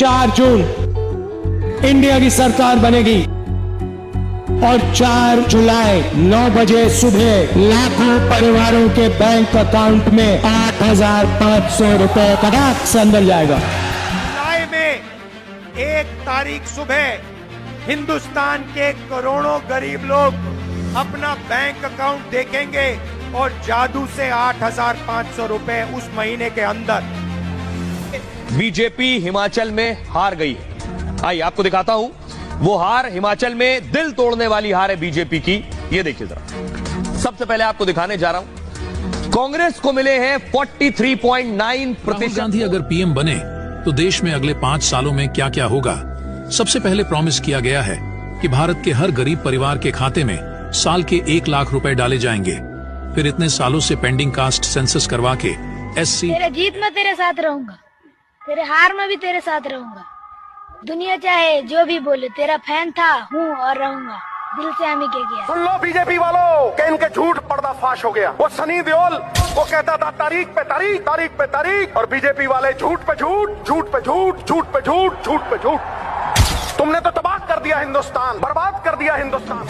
4 जून India की सरकार बनेगी और 4 जुलाई 9 बजे सुबह लाखों परिवारों के बैंक अकाउंट में 8,500 रुपए का टैक्स अंदर जाएगा। जुलाई में 1 तारीख सुबह हिंदुस्तान के करोड़ों गरीब लोग अपना बैंक अकाउंट देखेंगे और जादू से 8,500 रुपए उस महीने के अंदर। बीजेपी हिमाचल में हार गई है। आइए आपको दिखाता हूं वो हार। हिमाचल में दिल तोड़ने वाली हार है बीजेपी की। ये देखिए जरा, सबसे पहले आपको दिखाने जा रहा हूं, कांग्रेस को मिले हैं 43.9%। राहुल गांधी अगर पीएम बने तो देश में अगले 5 सालों में क्या क्या होगा। सबसे पहले प्रॉमिस किया गया है कि भारत के हर गरीब परिवार के खाते में साल के 1 लाख रुपए डाले जाएंगे। फिर इतने सालों से पेंडिंग कास्ट सेंसस करवा के SC। तेरे जीत में तेरे साथ रहूंगा, तेरे हार में भी तेरे साथ रहूंगा। दुनिया चाहे जो भी बोले, तेरा फैन था, हूँ और रहूंगा। दिल से हम ही के किया। सुन लो बीजेपी वालों के इनके झूठ पर्दाफाश हो गया। वो सनी देओल वो कहता था तारीख पे तारीख, तारीख पे तारीख, और बीजेपी वाले झूठ पे झूठ, झूठ पे झूठ, झूठ पे झूठ, झूठ पे झूठ। तुमने तो तबाह कर दिया हिंदुस्तान, बर्बाद कर दिया हिंदुस्तान।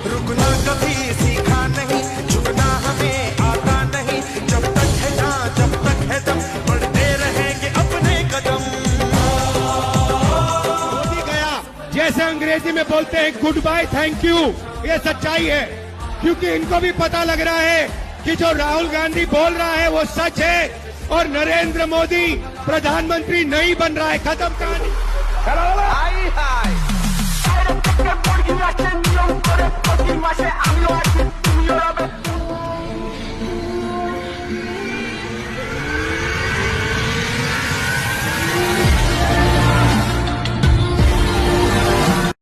रुकना कभी सीखा नहीं, झुकना हमें आता नहीं। जब तक है जहाँ, जब तक है दम, बढ़ते रहेंगे अपने कदम। मोदी गया, जैसे अंग्रेजी में बोलते हैं गुड बाय थैंक यू, ये सच्चाई है। क्योंकि इनको भी पता लग रहा है कि जो राहुल गांधी बोल रहा है वो सच है और नरेंद्र मोदी प्रधानमंत्री नहीं बन रहा है। खत्म कहानी।